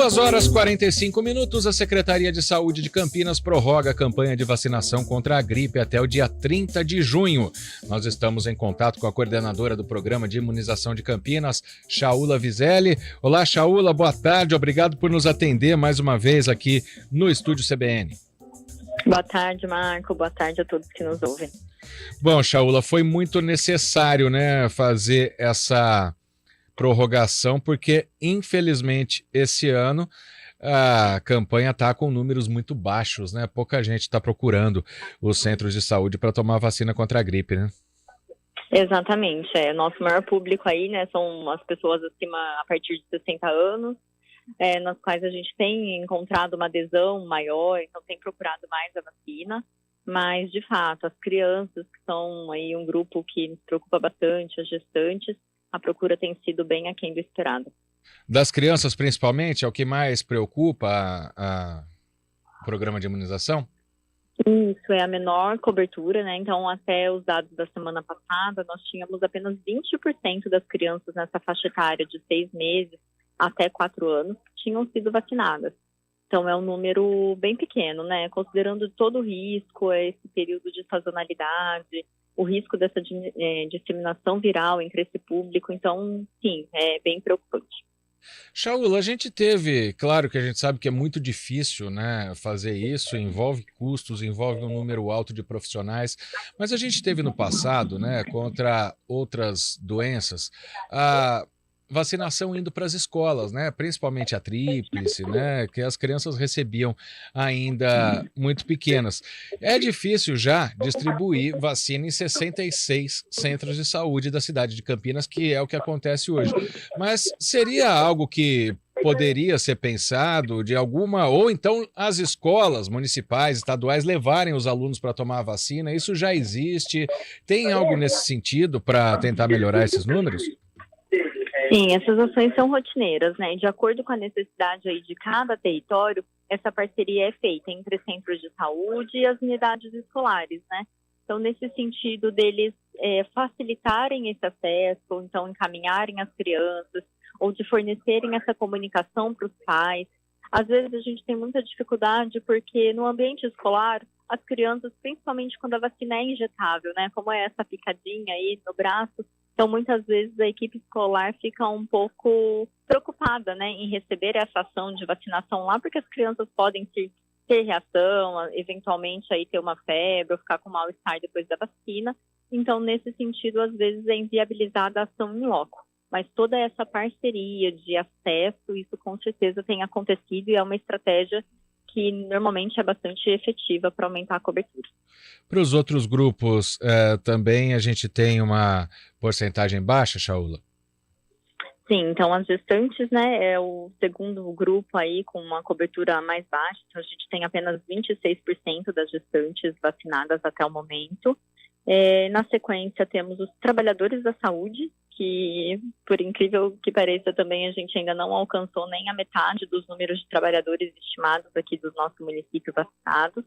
2h45, a Secretaria de Saúde de Campinas prorroga a campanha de vacinação contra a gripe até o dia 30 de junho. Nós estamos em contato com a coordenadora do Programa de Imunização de Campinas, Shaula Vizelli. Olá, Shaula, boa tarde, obrigado por nos atender mais uma vez aqui no Estúdio CBN. Boa tarde, Marco, boa tarde a todos que nos ouvem. Bom, Shaula, foi muito necessário, né, fazer essa prorrogação, porque infelizmente esse ano a campanha está com números muito baixos, né? Pouca gente está procurando os centros de saúde para tomar vacina contra a gripe, né? Exatamente, nosso maior público aí, né, são as pessoas acima a partir de 60 anos, nas quais a gente tem encontrado uma adesão maior, então tem procurado mais a vacina, mas de fato as crianças, que são aí um grupo que nos preocupa bastante, as gestantes, a procura tem sido bem aquém do esperado. Das crianças, principalmente, é o que mais preocupa o programa de imunização? Isso, é a menor cobertura, né? Então, até os dados da semana passada, nós tínhamos apenas 20% das crianças nessa faixa etária de 6 meses até 4 anos que tinham sido vacinadas. Então, é um número bem pequeno, né? Considerando todo o risco, esse período de sazonalidade, o risco dessa disseminação viral entre esse público. Então, sim, é bem preocupante. Shaula, a gente teve, claro que a gente sabe que é muito difícil, né, fazer isso, envolve custos, envolve um número alto de profissionais, mas a gente teve no passado, né, contra outras doenças, a vacinação indo para as escolas, né, principalmente a tríplice, né, que as crianças recebiam ainda muito pequenas. É difícil já distribuir vacina em 66 centros de saúde da cidade de Campinas, que é o que acontece hoje. Mas seria algo que poderia ser pensado de alguma, ou então as escolas municipais, estaduais levarem os alunos para tomar a vacina? Isso já existe? Tem algo nesse sentido para tentar melhorar esses números? Sim, essas ações são rotineiras, né? De acordo com a necessidade aí de cada território, essa parceria é feita entre centros de saúde e as unidades escolares, né? Então, nesse sentido deles facilitarem esse acesso, ou então encaminharem as crianças, ou de fornecerem essa comunicação para os pais. Às vezes a gente tem muita dificuldade porque no ambiente escolar, as crianças, principalmente quando a vacina é injetável, né? Como é essa picadinha aí no braço, então, muitas vezes, a equipe escolar fica um pouco preocupada, né, em receber essa ação de vacinação lá, porque as crianças podem ter reação, eventualmente aí ter uma febre ou ficar com mal-estar depois da vacina. Então, nesse sentido, às vezes é inviabilizada a ação em loco. Mas toda essa parceria de acesso, isso com certeza tem acontecido e é uma estratégia que normalmente é bastante efetiva para aumentar a cobertura. Para os outros grupos, também a gente tem uma porcentagem baixa, Shaula? Sim, então as gestantes, né, é o segundo grupo aí com uma cobertura mais baixa, então a gente tem apenas 26% das gestantes vacinadas até o momento. Na sequência temos os trabalhadores da saúde, que, por incrível que pareça, também a gente ainda não alcançou nem a metade dos números de trabalhadores estimados aqui do nosso município vacinados.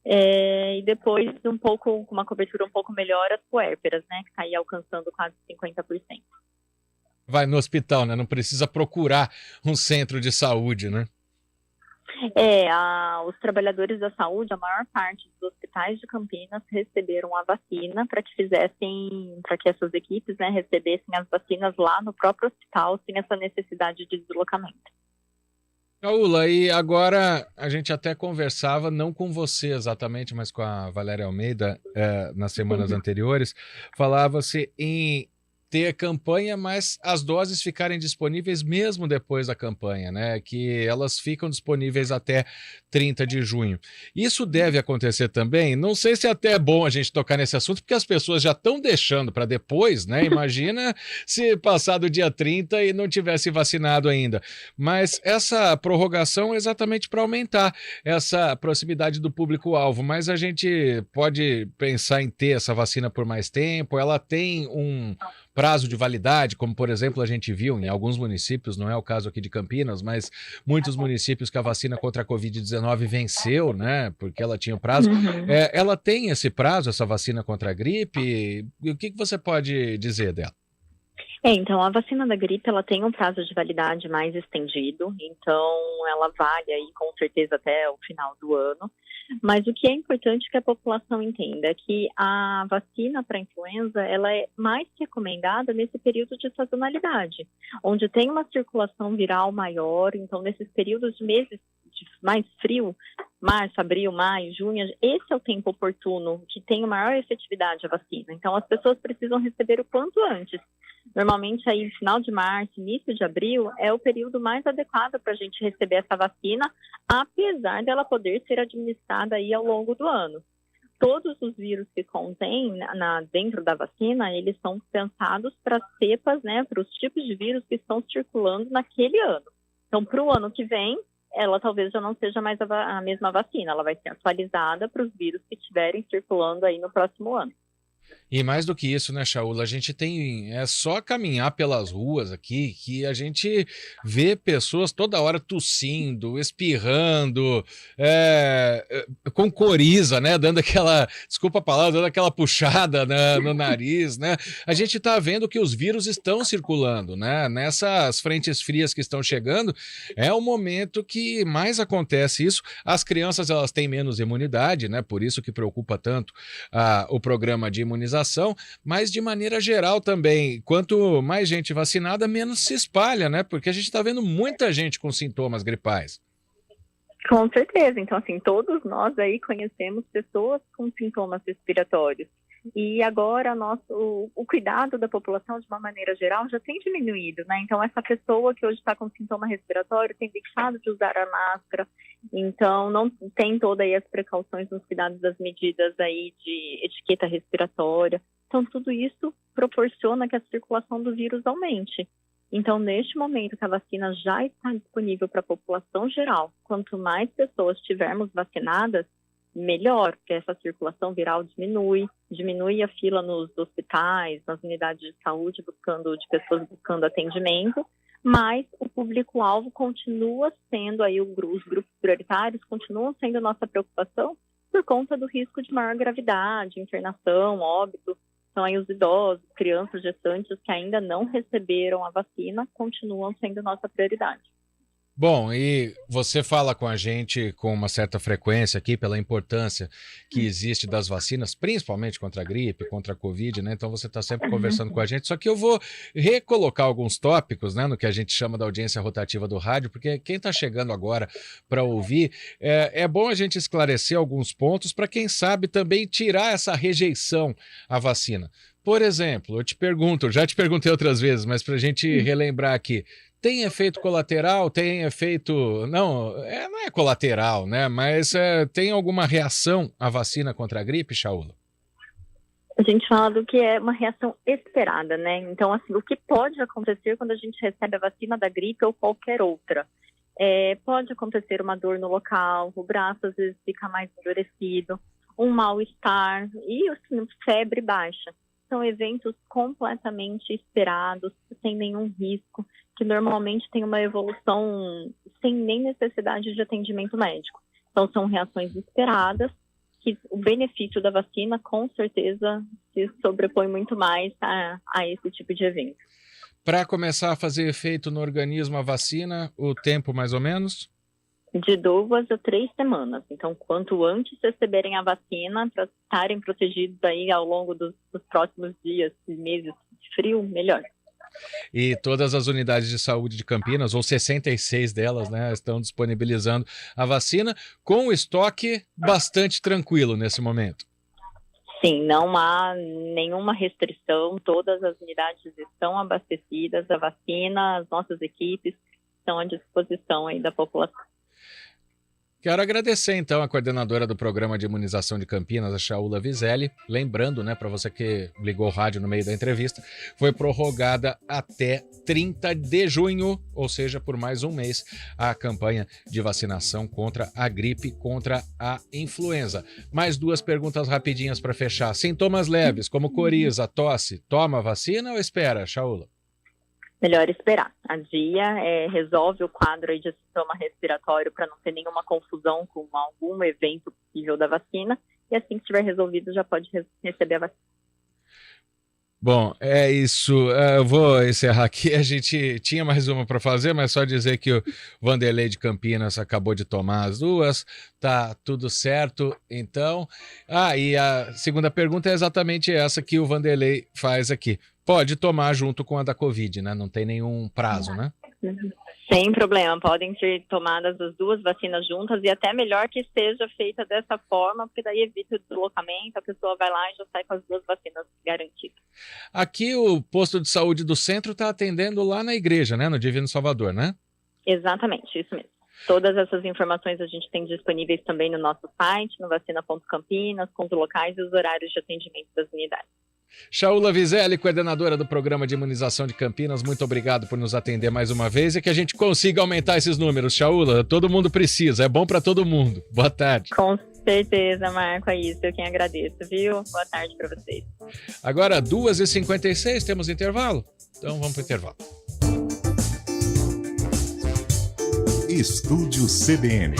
E depois, com uma cobertura um pouco melhor, as puérperas, né, que está aí alcançando quase 50%. Vai no hospital, né? Não precisa procurar um centro de saúde, né? Os trabalhadores da saúde, a maior parte dos hospitais de Campinas receberam a vacina para que essas equipes, né, recebessem as vacinas lá no próprio hospital, sem essa necessidade de deslocamento. Shaula, e agora a gente até conversava, não com você exatamente, mas com a Valéria Almeida, nas semanas anteriores, falava-se em ter campanha, mas as doses ficarem disponíveis mesmo depois da campanha, né? Que elas ficam disponíveis até 30 de junho. Isso deve acontecer também? Não sei se até é bom a gente tocar nesse assunto, porque as pessoas já estão deixando para depois, né? Imagina se passar do dia 30 e não tivesse vacinado ainda. Mas essa prorrogação é exatamente para aumentar essa proximidade do público-alvo. Mas a gente pode pensar em ter essa vacina por mais tempo? Ela tem um prazo de validade, como por exemplo a gente viu em alguns municípios, não é o caso aqui de Campinas, mas muitos municípios que a vacina contra a Covid-19 venceu, né, porque ela tinha um prazo. Ela tem esse prazo, essa vacina contra a gripe? E o que você pode dizer dela? Então a vacina da gripe, ela tem um prazo de validade mais estendido, então ela vale aí com certeza até o final do ano. Mas o que é importante que a população entenda é que a vacina para influenza, ela é mais recomendada nesse período de sazonalidade, onde tem uma circulação viral maior. Então nesses períodos de meses de mais frio, março, abril, maio, junho, esse é o tempo oportuno que tem maior efetividade a vacina. Então as pessoas precisam receber o quanto antes. Normalmente aí final de março, início de abril é o período mais adequado para a gente receber essa vacina, apesar dela poder ser administrada aí ao longo do ano. Todos os vírus que contém dentro da vacina, eles são pensados para cepas, né, para os tipos de vírus que estão circulando naquele ano. Então, para o ano que vem, ela talvez já não seja mais a mesma vacina, ela vai ser atualizada para os vírus que estiverem circulando aí no próximo ano. E mais do que isso, né, Shaula? A gente é só caminhar pelas ruas aqui que a gente vê pessoas toda hora tossindo, espirrando, com coriza, né? Dando aquela, desculpa a palavra, dando aquela puxada no nariz, né? A gente tá vendo que os vírus estão circulando, né? Nessas frentes frias que estão chegando, é o momento que mais acontece isso. As crianças, elas têm menos imunidade, né? Por isso que preocupa tanto o programa de imunização, mas de maneira geral também, quanto mais gente vacinada, menos se espalha, né? Porque a gente está vendo muita gente com sintomas gripais. Com certeza. Então, assim, todos nós aí conhecemos pessoas com sintomas respiratórios. E agora o cuidado da população, de uma maneira geral, já tem diminuído, né? Então, essa pessoa que hoje está com sintoma respiratório tem deixado de usar a máscara, então não tem todas aí as precauções nos cuidados das medidas aí de etiqueta respiratória. Então, tudo isso proporciona que a circulação do vírus aumente. Então, neste momento que a vacina já está disponível para a população geral, quanto mais pessoas tivermos vacinadas, melhor, porque essa circulação viral diminui a fila nos hospitais, nas unidades de saúde, de pessoas buscando atendimento, mas o público-alvo continua sendo aí os grupos prioritários, continuam sendo nossa preocupação por conta do risco de maior gravidade, internação, óbito. Então aí os idosos, crianças, gestantes que ainda não receberam a vacina continuam sendo nossa prioridade. Bom, e você fala com a gente com uma certa frequência aqui pela importância que existe das vacinas, principalmente contra a gripe, contra a Covid, né? Então você está sempre conversando com a gente. Só que eu vou recolocar alguns tópicos, né, no que a gente chama da audiência rotativa do rádio, porque quem está chegando agora para ouvir, é bom a gente esclarecer alguns pontos para quem sabe também tirar essa rejeição à vacina. Por exemplo, eu te pergunto, já te perguntei outras vezes, mas para a gente relembrar aqui, tem efeito colateral? Tem efeito... Não é colateral, né? Mas tem alguma reação à vacina contra a gripe, Shaula? A gente fala do que é uma reação esperada, né? Então, assim, o que pode acontecer quando a gente recebe a vacina da gripe ou qualquer outra? Pode acontecer uma dor no local, o braço às vezes fica mais endurecido, um mal-estar e, assim, febre baixa. São eventos completamente esperados, sem nenhum risco, que normalmente tem uma evolução sem nem necessidade de atendimento médico. Então, são reações esperadas, que o benefício da vacina, com certeza, se sobrepõe muito mais a esse tipo de evento. Para começar a fazer efeito no organismo a vacina, o tempo mais ou menos? De 2 a 3 semanas. Então, quanto antes receberem a vacina, para estarem protegidos aí ao longo dos próximos dias e meses de frio, melhor. E todas as unidades de saúde de Campinas, ou 66 delas, né, estão disponibilizando a vacina com estoque bastante tranquilo nesse momento. Sim, não há nenhuma restrição, todas as unidades estão abastecidas, a vacina, as nossas equipes estão à disposição aí da população. Quero agradecer, então, a coordenadora do Programa de Imunização de Campinas, a Shaula Vizelli. Lembrando, né, para você que ligou o rádio no meio da entrevista, foi prorrogada até 30 de junho, ou seja, por mais um mês, a campanha de vacinação contra a gripe, contra a influenza. Mais 2 perguntas rapidinhas para fechar. Sintomas leves, como coriza, tosse, toma vacina ou espera, Shaula? Melhor esperar. Resolve o quadro aí de sintoma respiratório para não ter nenhuma confusão com algum evento possível da vacina. E assim que estiver resolvido, já pode receber a vacina. Bom, é isso. Eu vou encerrar aqui. A gente tinha mais uma para fazer, mas só dizer que o Vanderlei de Campinas acabou de tomar as duas. Tá tudo certo, então. E a segunda pergunta é exatamente essa que o Vanderlei faz aqui. Pode tomar junto com a da Covid, né? Não tem nenhum prazo, né? Sem problema, podem ser tomadas as duas vacinas juntas e até melhor que seja feita dessa forma, porque daí evita o deslocamento, a pessoa vai lá e já sai com as duas vacinas garantidas. Aqui o posto de saúde do centro está atendendo lá na igreja, né? No Divino Salvador, né? Exatamente, isso mesmo. Todas essas informações a gente tem disponíveis também no nosso site, no vacina.campinas, com os locais e os horários de atendimento das unidades. Shaula Vizelli, coordenadora do Programa de Imunização de Campinas, muito obrigado por nos atender mais uma vez e que a gente consiga aumentar esses números. Shaula, todo mundo precisa, é bom para todo mundo. Boa tarde. Com certeza, Marco, é isso. Eu quem agradeço, viu? Boa tarde para vocês. Agora, 2h56, temos intervalo? Então vamos para o intervalo. Estúdio CBN.